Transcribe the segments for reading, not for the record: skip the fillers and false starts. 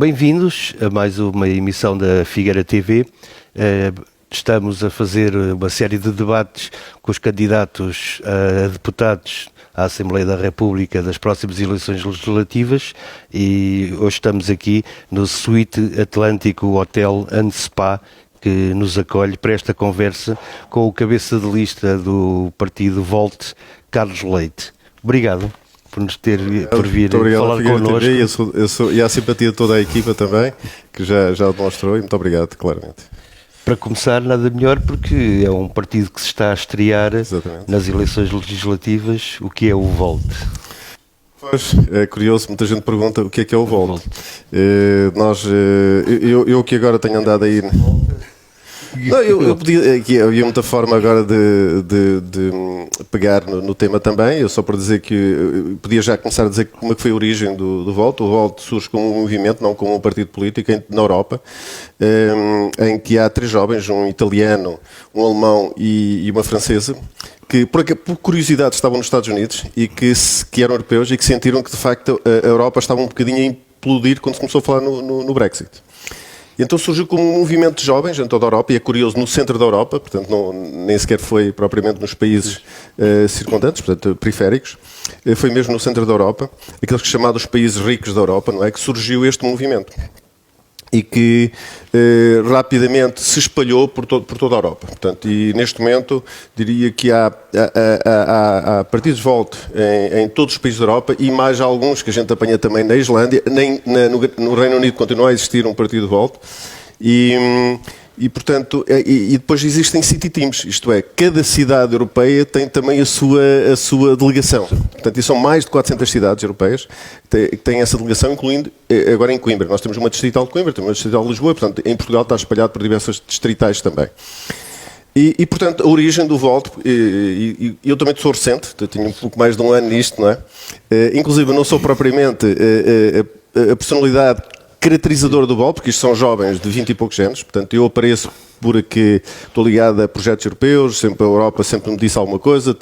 Bem-vindos a mais uma emissão da Figueira TV. Estamos a fazer uma série de debates com os candidatos a deputados à Assembleia da República das próximas eleições legislativas e hoje estamos aqui no Suite Atlântico Hotel and Spa, que nos acolhe para esta conversa com o cabeça de lista do partido Volt, Carlos Leite. Obrigado por nos ter por vir falar connosco. E a simpatia de toda a equipa também, que já demonstrou, e muito obrigado, claramente. Para começar, nada melhor, porque é um partido que se está a estrear nas eleições legislativas. O que é o Volt? Pois, é curioso, muita gente pergunta o que é o Volt. Eu que agora tenho andado aí... Não, eu podia, aqui havia muita forma agora de pegar no tema também. Eu só para dizer que podia já começar a dizer como é que foi a origem do Volt. O Volt surge como um movimento, não como um partido político, na Europa, em que há 3 jovens, um italiano, um alemão e uma francesa, que por curiosidade estavam nos Estados Unidos e que eram europeus e que sentiram que de facto a Europa estava um bocadinho a implodir quando se começou a falar no Brexit. E então surgiu como um movimento de jovens em toda a Europa, e é curioso, no centro da Europa, portanto nem sequer foi propriamente nos países circundantes, portanto periféricos, foi mesmo no centro da Europa, aqueles chamados países ricos da Europa, não é, que surgiu este movimento. E que rapidamente se espalhou por toda a Europa. Portanto, e neste momento diria que há partidos Volt em todos os países da Europa e mais alguns que a gente apanha também na Islândia. No Reino Unido continua a existir um partido Volt. E portanto, e depois existem city teams, isto é, cada cidade europeia tem também a sua delegação. Portanto, e são mais de 400 cidades europeias que têm essa delegação, incluindo agora em Coimbra. Nós temos uma distrital de Coimbra, temos uma distrital de Lisboa, portanto, em Portugal está espalhado por diversas distritais também. E portanto, a origem do Volt, e eu também sou recente, tenho um pouco mais de um ano nisto, não é? Inclusive, eu não sou propriamente a personalidade caracterizador do Volt, porque isto são jovens de 20 e poucos anos, portanto eu apareço porque estou ligado a projetos europeus, sempre a Europa sempre me disse alguma coisa,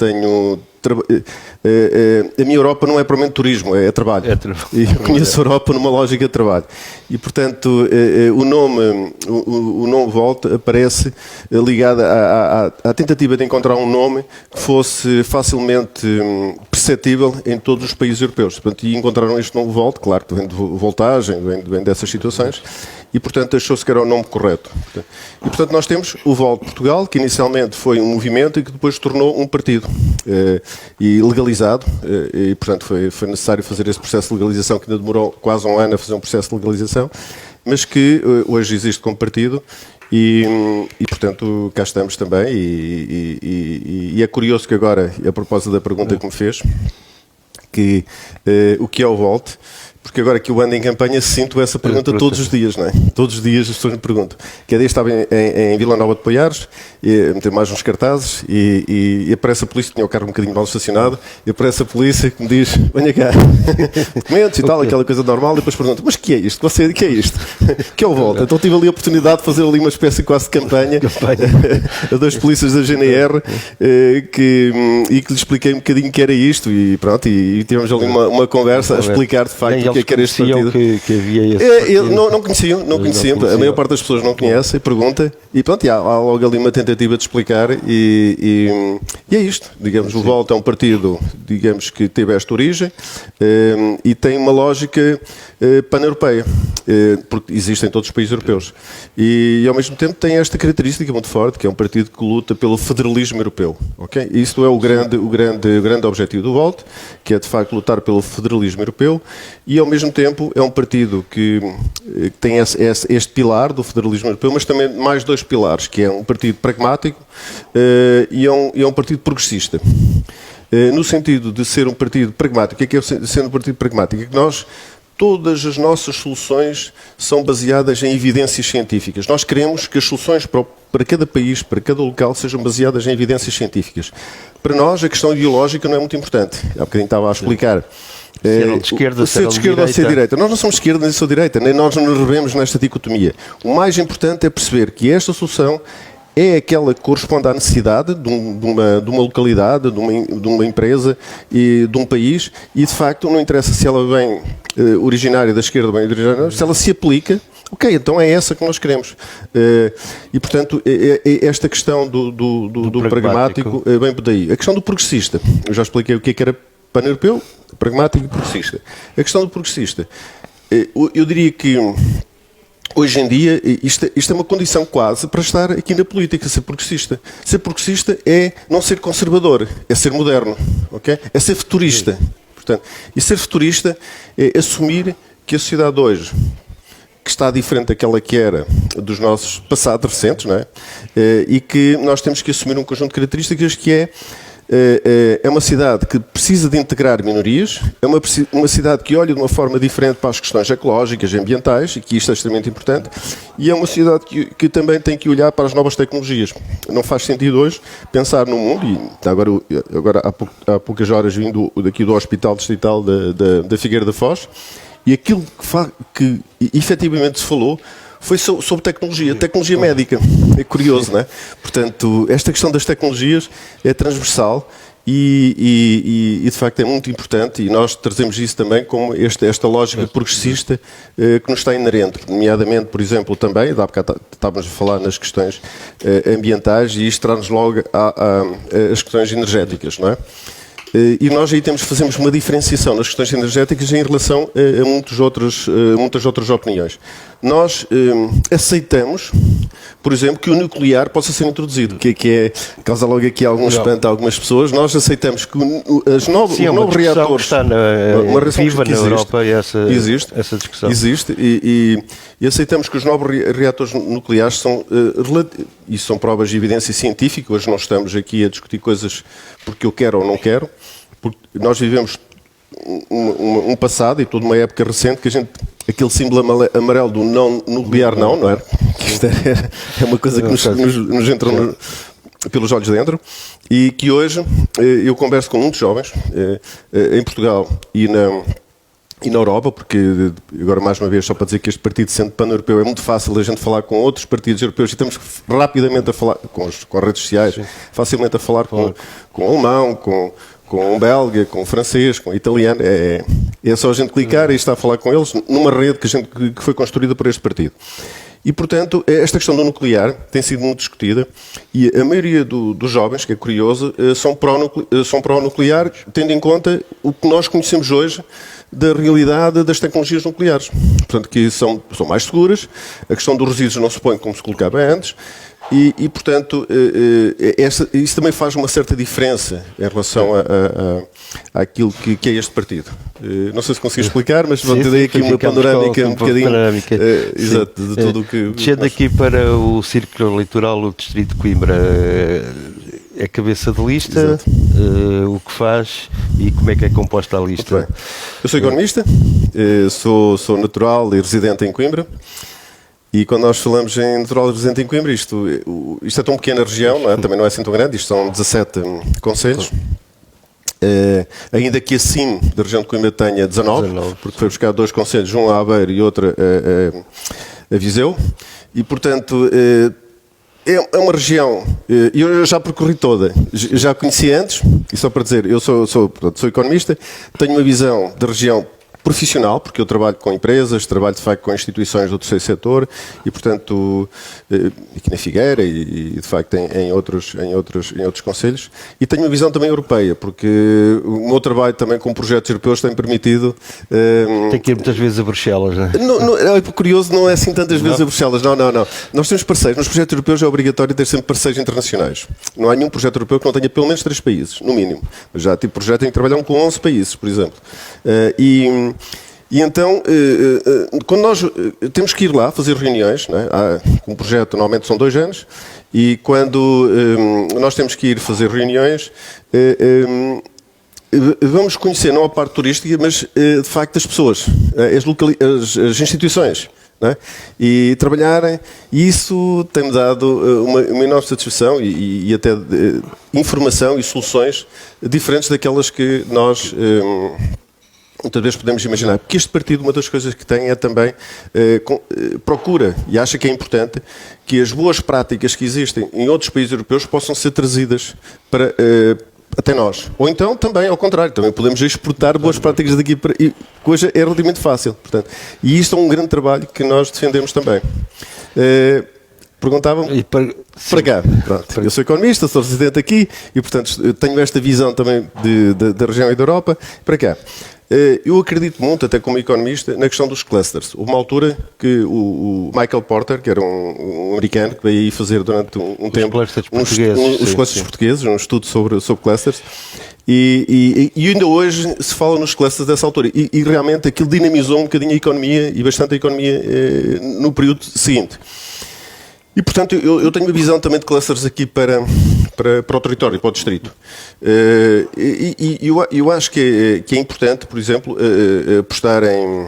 a minha Europa não é propriamente turismo, é trabalho. E eu conheço a Europa numa lógica de trabalho. E, portanto, o nome Volt aparece ligado à tentativa de encontrar um nome que fosse facilmente perceptível em todos os países europeus. Portanto, e encontraram este nome Volt, claro, que vem de voltagem, vem dessas situações, e, portanto, achou-se que era o nome correto. E, portanto, nós temos o Volt Portugal, que inicialmente foi um movimento e que depois se tornou um partido. E legalizado, e portanto foi necessário fazer esse processo de legalização, que ainda demorou quase um ano a fazer um processo de legalização, mas que hoje existe como partido e portanto cá estamos também e é curioso que agora, a propósito da pergunta que me fez, que o que é o Volt, porque agora que eu ando em campanha sinto essa pergunta todos os dias, não é? Todos os dias as pessoas me perguntam. Que dia estava em Vila Nova de Poiares, a meter mais uns cartazes, e aparece a polícia, tinha o carro um bocadinho mal estacionado, e aparece a polícia que me diz, venha cá, documentos e tal, aquela coisa normal, e depois pergunta, mas que é isto? O que é isto? Que é o Volt? Então tive ali a oportunidade de fazer ali uma espécie quase de campanha a 2 polícias da GNR, e que lhe expliquei um bocadinho que era isto, e pronto, e tivemos ali uma conversa a explicar de facto o que era este partido. Que havia esse partido. Não conheciam, a maior parte das pessoas não conhece e pergunta, e pronto, e há logo ali uma tentativa de explicar, e é isto, digamos, o Volt é um partido, digamos, que teve esta origem e tem uma lógica pan-europeia, porque existe em todos os países europeus, e ao mesmo tempo tem esta característica muito forte, que é um partido que luta pelo federalismo europeu, ok? Isto é o grande objetivo do Volt, que é de facto lutar pelo federalismo europeu, e ao mesmo tempo é um partido que tem este pilar do federalismo europeu, mas também mais 2 pilares, que é um partido pragmático e é um partido progressista. No sentido de ser um partido pragmático, o que é ser um partido pragmático? É que todas as nossas soluções são baseadas em evidências científicas. Nós queremos que as soluções para cada país, para cada local, sejam baseadas em evidências científicas. Para nós, a questão ideológica não é muito importante. Há bocadinho estava a explicar. Ser de esquerda, ser de esquerda ou ser de direita. Nós não somos de esquerda nem sou de direita, nem nós nos revemos nesta dicotomia. O mais importante é perceber que esta solução é aquela que corresponde à necessidade de uma localidade, de uma empresa e de um país, e de facto não interessa se ela vem originária da esquerda ou bem originária, se ela se aplica. Ok, então é essa que nós queremos. E, portanto, esta questão do pragmático vem por daí. A questão do progressista, eu já expliquei o que era pan-europeu, pragmático e progressista. A questão do progressista, eu diria que hoje em dia isto é uma condição quase para estar aqui na política, ser progressista. Ser progressista é não ser conservador, é ser moderno, ok? É ser futurista. Portanto, e ser futurista é assumir que a sociedade hoje, que está diferente daquela que era dos nossos passados recentes, não é? E que nós temos que assumir um conjunto de características que é uma cidade que precisa de integrar minorias, é uma cidade que olha de uma forma diferente para as questões ecológicas e ambientais, e que isto é extremamente importante, e é uma cidade que também tem que olhar para as novas tecnologias. Não faz sentido hoje pensar no mundo, e agora há poucas horas vindo daqui do Hospital Distrital da Figueira da Foz, e aquilo que efetivamente se falou foi sobre tecnologia médica. É curioso, não é? Portanto, esta questão das tecnologias é transversal e de facto é muito importante, e nós trazemos isso também como esta lógica progressista que nos está inerente, nomeadamente, por exemplo, também, há bocado estávamos a falar nas questões ambientais, e isto traz-nos logo às questões energéticas, não é? E nós aí fazemos uma diferenciação nas questões energéticas em relação a muitas outras opiniões. Nós aceitamos, por exemplo, que o nuclear possa ser introduzido, que causa logo aqui algum espanto a algumas pessoas. Nós aceitamos que os novos reatores... Está viva na Europa, essa discussão. Existe, e aceitamos que os novos reatores nucleares são provas de evidência científica. Hoje não estamos aqui a discutir coisas porque eu quero ou não quero, porque nós vivemos um passado e toda uma época recente que aquele símbolo amarelo do não nuclear não é? Isto é uma coisa que nos entra pelos olhos dentro, e que hoje eu converso com muitos jovens em Portugal e na Europa, porque agora mais uma vez só para dizer que este partido, sendo pan-europeu, é muito fácil a gente falar com outros partidos europeus, e estamos rapidamente a falar com as redes sociais, facilmente a falar com o alemão, com o belga, com o francês, com o italiano. É só a gente clicar e estar a falar com eles numa rede que foi construída por este partido. E, portanto, esta questão do nuclear tem sido muito discutida, e a maioria dos jovens, que é curioso, são pró-nuclear, tendo em conta o que nós conhecemos hoje da realidade das tecnologias nucleares. Portanto, que são mais seguras, a questão dos resíduos não se põe como se colocava antes, e portanto, isso também faz uma certa diferença em relação àquilo que é este partido. Não sei se consegui explicar, mas vou ter aqui uma panorâmica um bocadinho exato, de tudo o que... Descendo aqui para o círculo eleitoral, o Distrito de Coimbra é cabeça de lista, o que faz e como é que é composta a lista? Eu sou economista, sou natural e residente em Coimbra. E quando nós falamos em natural e residente em Coimbra, isto é tão pequena região, não é? Também não é assim tão grande, isto são 17 concelhos. Ainda que acima da região de Coimbra tenha 19, porque foi buscar 2 concelhos, um a Aveiro e outro a Viseu. E, portanto, é uma região, eu já percorri toda, já a conheci antes, e só para dizer, eu sou economista, tenho uma visão da região profissional, porque eu trabalho com empresas, trabalho de facto com instituições do terceiro setor, e portanto aqui na Figueira e de facto em outros concelhos, e tenho uma visão também europeia, porque o meu trabalho também com projetos europeus tem permitido... Tem que ir muitas vezes a Bruxelas, não é? É curioso, não é assim tantas vezes a Bruxelas, não. Nós temos parceiros, nos projetos europeus é obrigatório ter sempre parceiros internacionais. Não há nenhum projeto europeu que não tenha pelo menos 3 países, no mínimo. Já tive projeto em que trabalham com 11 países, por exemplo. E então, quando nós temos que ir lá fazer reuniões, não é? Um projeto normalmente são 2 anos, e quando nós temos que ir fazer reuniões, vamos conhecer não a parte turística, mas de facto as pessoas, as instituições, não é? E trabalharem, e isso tem-me dado uma enorme satisfação e até informação e soluções diferentes daquelas que nós muitas vezes podemos imaginar, porque este partido, uma das coisas que tem é também, procura e acha que é importante que as boas práticas que existem em outros países europeus possam ser trazidas para, até nós. Ou então, também, ao contrário, também podemos exportar boas práticas daqui para... E coisa é relativamente fácil. Portanto, e isto é um grande trabalho que nós defendemos também. Perguntavam para cá. Pronto. Eu sou economista, sou residente aqui e, portanto, tenho esta visão também da região e da Europa. Para cá. Eu acredito muito, até como economista, na questão dos clusters. Houve uma altura que o Michael Porter, que era um americano, que veio aí fazer durante um tempo os clusters portugueses, um estudo sobre clusters, e ainda hoje se fala nos clusters dessa altura. E realmente aquilo dinamizou um bocadinho a economia e bastante a economia no período seguinte. E, portanto, eu tenho uma visão também de clusters aqui para o território, para o distrito. E eu acho que é importante, por exemplo, apostar em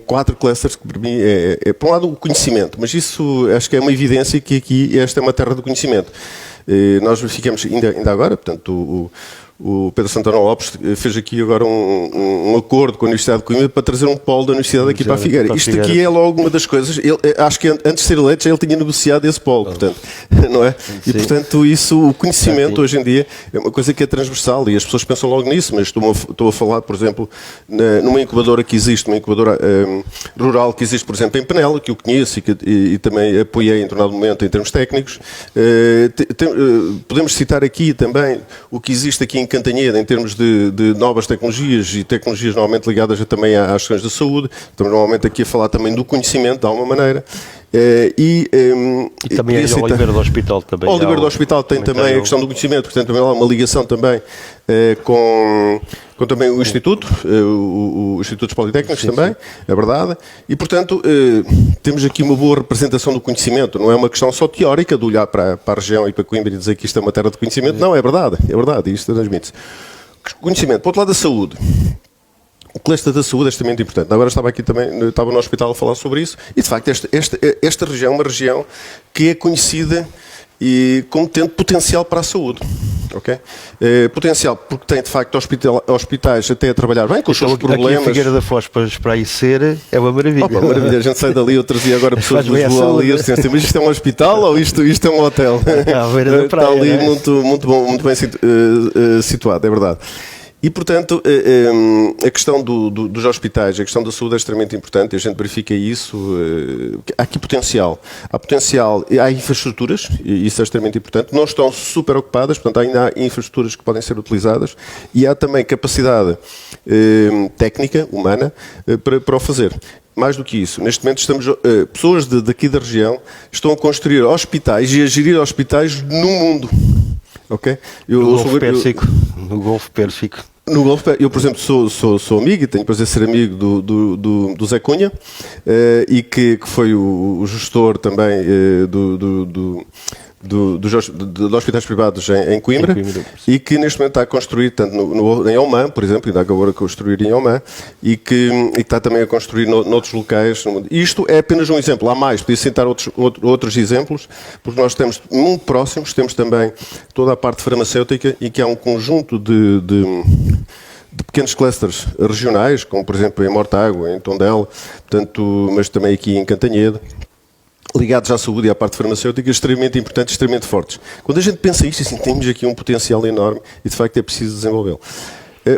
4 clusters, que para mim por um lado, o conhecimento, mas isso acho que é uma evidência que aqui esta é uma terra do conhecimento. Nós verificamos ainda agora, portanto, o Pedro Santana Lopes fez aqui agora um acordo com a Universidade de Coimbra para trazer um polo da Universidade aqui para a Figueira. Isto aqui é logo uma das coisas. Acho que antes de ser eleito já ele tinha negociado esse polo, portanto, não é? E portanto o conhecimento hoje em dia é uma coisa que é transversal e as pessoas pensam logo nisso, mas estou a falar, por exemplo, numa incubadora que existe, uma incubadora rural que existe, por exemplo, em Penela, que eu conheço e também apoiei em determinado momento em termos técnicos. Podemos citar aqui também o que existe aqui em Cantanhede, em termos de novas tecnologias e tecnologias normalmente ligadas também às questões da saúde. Estamos normalmente aqui a falar também do conhecimento, de alguma maneira. E também a Oliveira do Hospital também. A Oliveira do Hospital tem também a questão do conhecimento, portanto também há uma ligação também com também o Instituto, os Institutos Politécnicos também, é verdade. E portanto temos aqui uma boa representação do conhecimento, não é uma questão só teórica de olhar para a região e para Coimbra e dizer que isto é uma terra de conhecimento, não, é verdade, isto transmite-se. Conhecimento, por outro lado da saúde. O cluster da saúde é extremamente importante. Agora estava no hospital a falar sobre isso e, de facto, esta região é uma região que é conhecida como tendo potencial para a saúde. Okay? Potencial porque tem, de facto, hospitais até a trabalhar bem com os seus problemas. Aqui a Figueira da Foz para aí ser é uma maravilha. Opa, maravilha. A gente sai dali, eu trazia agora pessoas de Lisboa ali e assim, mas isto é um hospital ou isto é um hotel? Está ali muito bom, muito bem situado, é verdade. E, portanto, a questão dos hospitais, a questão da saúde é extremamente importante, a gente verifica isso. Há aqui potencial. Há potencial, há infraestruturas, e isso é extremamente importante. Não estão super ocupadas, portanto, ainda há infraestruturas que podem ser utilizadas e há também capacidade técnica, humana, para o fazer. Mais do que isso, neste momento pessoas daqui da região estão a construir hospitais e a gerir hospitais no mundo. Okay? No Golfo Pérsico. No Golfo, eu, por exemplo, sou amigo e tenho o prazer de ser amigo do Zé Cunha e que foi o gestor também dos hospitais privados em Coimbra e que neste momento está a construir tanto em Oman, por exemplo, ainda agora a construir em Oman e que está também a construir noutros locais. Isto é apenas um exemplo, há mais, podia citar outros exemplos, porque nós temos muito próximos, temos também toda a parte farmacêutica e que há um conjunto de pequenos clusters regionais, como por exemplo em Mortágua, em Tondela, portanto, mas também aqui em Cantanhede, ligados à saúde e à parte farmacêutica, extremamente importantes, extremamente fortes. Quando a gente pensa isto, assim, temos aqui um potencial enorme e, de facto, é preciso desenvolvê-lo.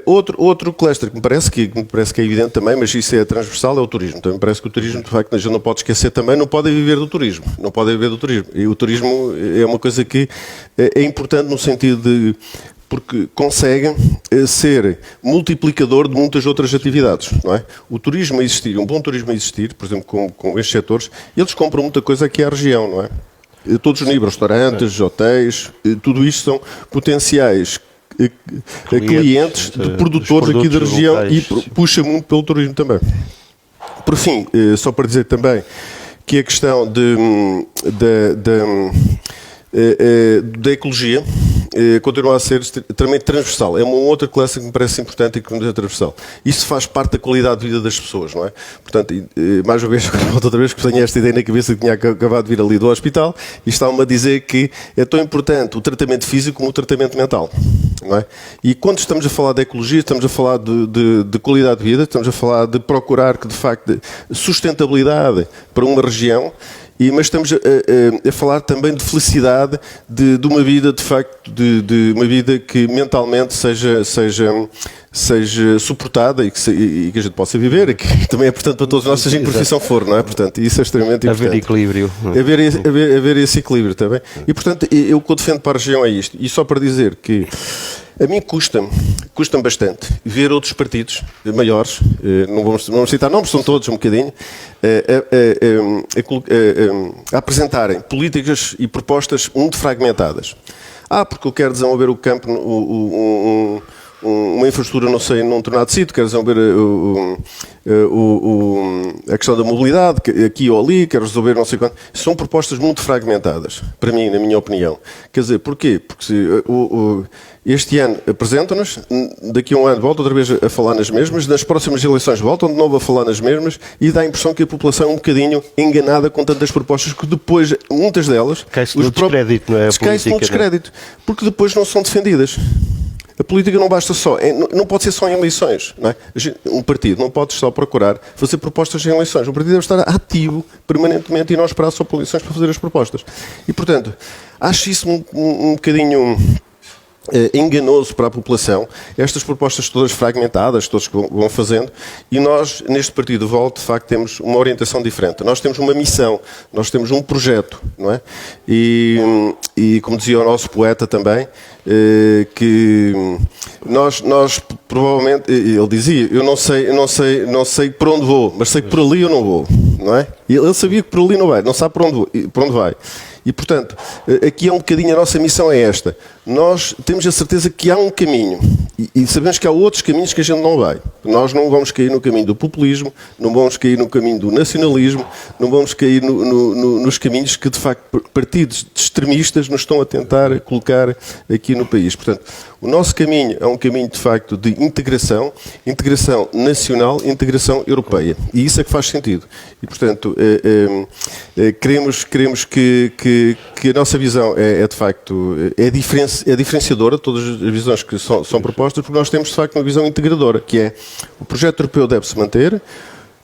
Outro cluster que me parece que é evidente também, mas isso é transversal, é o turismo. Também me parece que o turismo, de facto, a gente não pode esquecer também, não pode viver do turismo. Não pode viver do turismo. E o turismo é uma coisa que é importante no sentido de... porque conseguem ser multiplicador de muitas outras atividades, não é? O turismo a existir, um bom turismo a existir, por exemplo, com estes setores, eles compram muita coisa aqui à região, não é? Todos os níveis, restaurantes, hotéis, tudo isto são potenciais clientes de produtores aqui da região e puxa muito pelo turismo também. Por fim, só para dizer também que a questão da ecologia continua a ser extremamente transversal. É uma outra classe que me parece importante e que é transversal. Isso faz parte da qualidade de vida das pessoas, não é? Portanto, mais uma vez, outra vez que tenho esta ideia na cabeça que tinha acabado de vir ali do hospital e estava-me a dizer que é tão importante o tratamento físico como o tratamento mental, não é? E quando estamos a falar de ecologia, estamos a falar de qualidade de vida, estamos a falar de procurar que, de facto, sustentabilidade para uma região, mas estamos a falar também de felicidade, de uma vida, de facto, de uma vida que mentalmente seja suportada e que a gente possa viver, e que também é importante para todos nós, seja em que profissão for, não é? Portanto, isso é extremamente importante. Haver equilíbrio. Haver esse equilíbrio também. E, portanto, eu que eu defendo para a região é isto. E só para dizer que a mim custa-me bastante ver outros partidos maiores, não vamos citar nomes, são todos um bocadinho, a apresentarem políticas e propostas muito fragmentadas. Porque eu quero desenvolver o campo, uma infraestrutura, não sei, num determinado sítio, quero resolver a questão da mobilidade, aqui ou ali, quero resolver não sei quanto. São propostas muito fragmentadas, para mim, na minha opinião. Quer dizer, porquê? Porque este ano apresentam-nos, daqui a um ano voltam outra vez a falar nas mesmas, nas próximas eleições voltam de novo a falar nas mesmas e dá a impressão que a população é um bocadinho enganada com tantas propostas que depois, muitas delas... Cai-se no descrédito, não é? Cai-se no descrédito, porque depois não são defendidas. A política não basta só, não pode ser só em eleições, não é? Um partido não pode só procurar fazer propostas em eleições. O partido deve estar ativo permanentemente e não esperar só por eleições para fazer as propostas. E, portanto, acho isso um bocadinho enganoso para a população, estas propostas todas fragmentadas, todos que vão fazendo, e nós, neste Partido Volt, de facto, temos uma orientação diferente. Nós temos uma missão, nós temos um projeto, não é? E como dizia o nosso poeta também, que nós provavelmente, ele dizia, eu não sei por onde vou, mas sei que por ali eu não vou, não é? E ele sabia que por ali não vai, não sabe por onde vai. E, portanto, aqui é um bocadinho a nossa missão é esta. Nós temos a certeza que há um caminho e sabemos que há outros caminhos que a gente não vai. Nós não vamos cair no caminho do populismo, não vamos cair no caminho do nacionalismo, não vamos cair nos caminhos que, de facto, partidos extremistas nos estão a tentar colocar aqui no país. Portanto, o nosso caminho é um caminho, de facto, de integração nacional, integração europeia. E isso é que faz sentido. E, portanto, queremos que a nossa visão é de facto, é diferenciadora de todas as visões que são propostas, porque nós temos, de facto, uma visão integradora, que é o projeto europeu deve-se manter,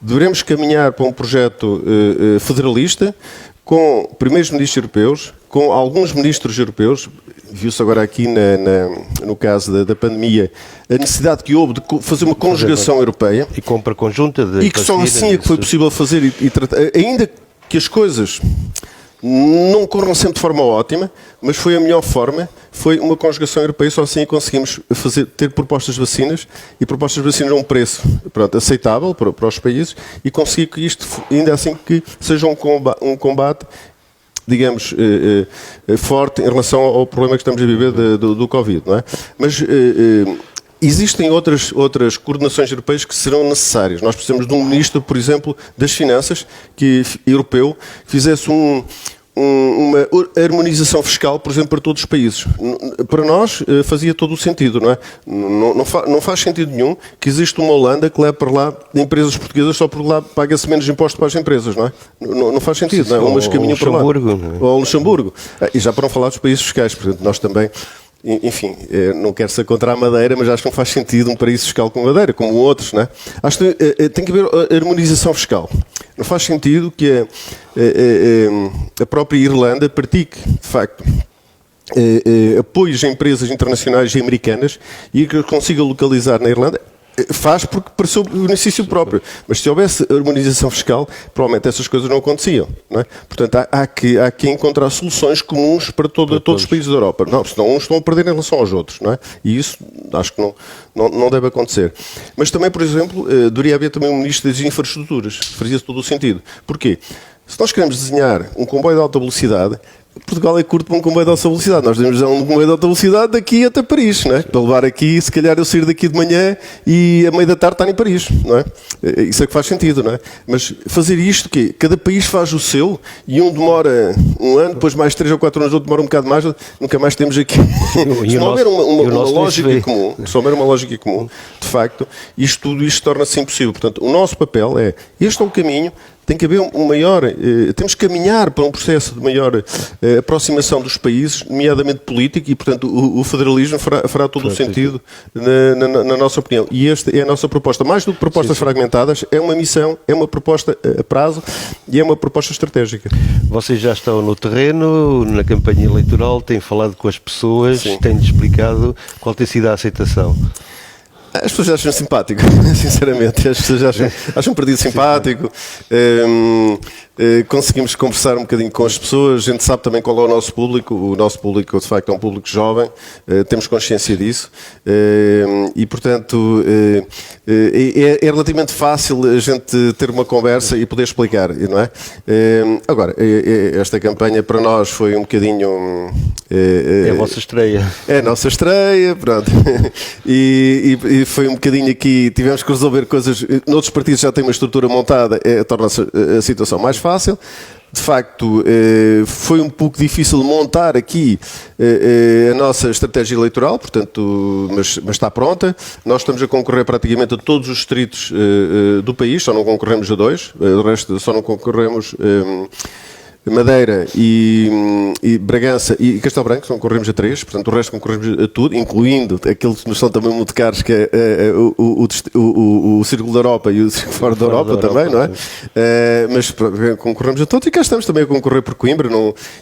devemos caminhar para um projeto federalista, com primeiros ministros europeus, com alguns ministros europeus. Viu-se agora aqui no caso da pandemia a necessidade que houve de fazer uma conjugação europeia. E compra conjunta de e que só assim é que foi possível fazer e tratar, ainda que as coisas não corram sempre de forma ótima, mas foi a melhor forma, foi uma conjugação europeia, só assim conseguimos ter propostas de vacinas e propostas de vacinas a um preço aceitável para os países e conseguir que isto, ainda assim, que seja um combate digamos, forte em relação ao problema que estamos a viver do Covid, não é? Mas existem outras coordenações europeias que serão necessárias. Nós precisamos de um ministro, por exemplo, das Finanças, europeu, que fizesse uma harmonização fiscal, por exemplo, para todos os países. Para nós fazia todo o sentido, não é? Não faz sentido nenhum que exista uma Holanda que leve para lá empresas portuguesas só porque lá paga-se menos impostos para as empresas, não é? Não faz sentido, não é? Umas caminham para lá. Ou Luxemburgo. E já para não falar dos países fiscais, portanto, nós também... Enfim, não quero ser contra a Madeira, mas acho que não faz sentido um paraíso fiscal como a Madeira, como outros, não é? Acho que tem que haver harmonização fiscal. Não faz sentido que a própria Irlanda pratique, de facto, apoios a empresas internacionais e americanas e que consiga localizar na Irlanda. Faz porque para o seu benefício próprio. Mas se houvesse harmonização fiscal, provavelmente essas coisas não aconteciam. Não é? Portanto, há que encontrar soluções comuns para todos os países da Europa. Não, senão uns estão a perder em relação aos outros. Não é? E isso acho que não deve acontecer. Mas também, por exemplo, deveria haver também um ministro das infraestruturas. Fazia todo o sentido. Porquê? Se nós queremos desenhar um comboio de alta velocidade, Portugal é curto para um comboio de alta velocidade. Nós temos já um comboio de alta velocidade daqui até Paris, não é? Para levar aqui, se calhar eu sair daqui de manhã e a meio da tarde estar em Paris, não é? Isso é que faz sentido, não é? Mas fazer isto, que cada país faz o seu e um demora um ano, depois mais 3 ou 4 anos, outro demora um bocado mais, nunca mais temos aqui. Se não houver uma lógica comum, se houver uma lógica comum, de facto, tudo isto torna-se impossível. Portanto, o nosso papel é, este é o caminho, tem que haver um maior, temos que caminhar para um processo de maior aproximação dos países, nomeadamente político, e portanto o federalismo fará todo o sentido na nossa opinião. E esta é a nossa proposta. Mais do que propostas fragmentadas, é uma missão, é uma proposta a prazo e é uma proposta estratégica. Vocês já estão no terreno, na campanha eleitoral, têm falado com as pessoas, Sim. têm-lhes explicado qual tem sido a aceitação. As pessoas acham simpático, sinceramente. As pessoas acham um partido simpático. Conseguimos conversar um bocadinho com as pessoas. A gente sabe também qual é o nosso público. O nosso público, de facto, é um público jovem. Temos consciência disso. E, portanto, é relativamente fácil a gente ter uma conversa e poder explicar, não é? Agora, esta campanha para nós foi um bocadinho... É a vossa estreia. É a nossa estreia, pronto. E foi um bocadinho aqui, tivemos que resolver coisas. Noutros partidos já têm uma estrutura montada, torna-se a situação mais fácil. De facto, foi um pouco difícil montar aqui a nossa estratégia eleitoral, portanto, mas está pronta. Nós estamos a concorrer praticamente a todos os distritos do país, só não concorremos a 2, o resto só não concorremos... Madeira e Bragança e Castelo Branco, concorremos a 3, portanto o resto concorremos a tudo, incluindo aqueles que nos são também muito caros, que é o Círculo da Europa e o Círculo fora da Europa também, não é? Mas concorremos a todos e cá estamos também a concorrer por Coimbra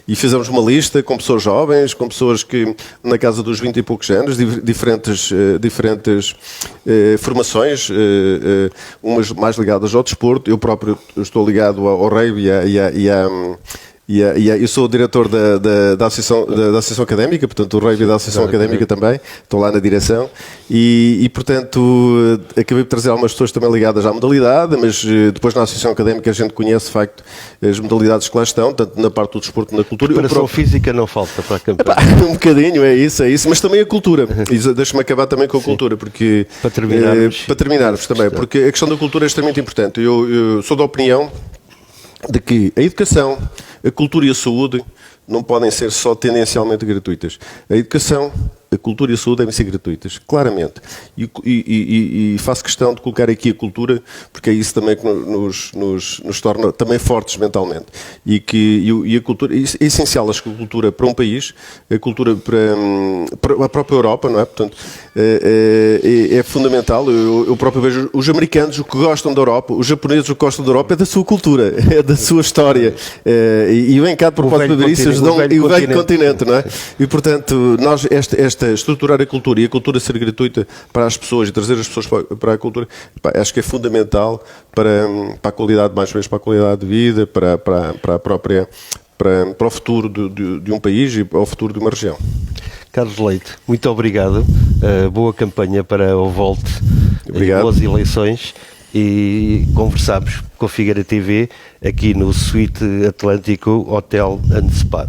e fizemos uma lista com pessoas jovens, com pessoas que na casa dos 20 e poucos anos, diferentes formações, umas mais ligadas ao desporto. Eu próprio estou ligado ao rugby eu sou o diretor da Associação Académica, portanto o rugby da Associação Académica também, estou lá na direção e portanto acabei de trazer algumas pessoas também ligadas à modalidade, mas depois na Associação Académica a gente conhece de facto as modalidades que lá estão, tanto na parte do desporto como na cultura. Preparação física não falta para a campanha. Um bocadinho, é isso, mas também a cultura. Deixa-me acabar também com a cultura, porque para terminarmos também, porque a questão da cultura é extremamente importante. Eu sou da opinião de que a educação, a cultura e a saúde não podem ser só tendencialmente gratuitas. A educação, a cultura e a saúde devem ser gratuitas, claramente. E faço questão de colocar aqui a cultura, porque é isso também que nos torna também fortes mentalmente. E a cultura, é essencial, acho que a cultura para um país, a cultura para a própria Europa, não é? Portanto, é fundamental. Eu próprio vejo os americanos, o que gostam da Europa, os japoneses, o que gostam da Europa é da sua cultura, é da sua história. E vem cá de propósito para ver isso, o velho continente, não é? E, portanto, nós, estruturar a cultura e a cultura ser gratuita para as pessoas e trazer as pessoas para a cultura, acho que é fundamental para a qualidade, mais ou menos, para a qualidade de vida, para o futuro de um país e para o futuro de uma região. Carlos Leite, muito obrigado. Boa campanha para o Volte. Obrigado. Boas eleições. E conversámos com a Figueira TV aqui no Suite Atlântico Hotel & Spa.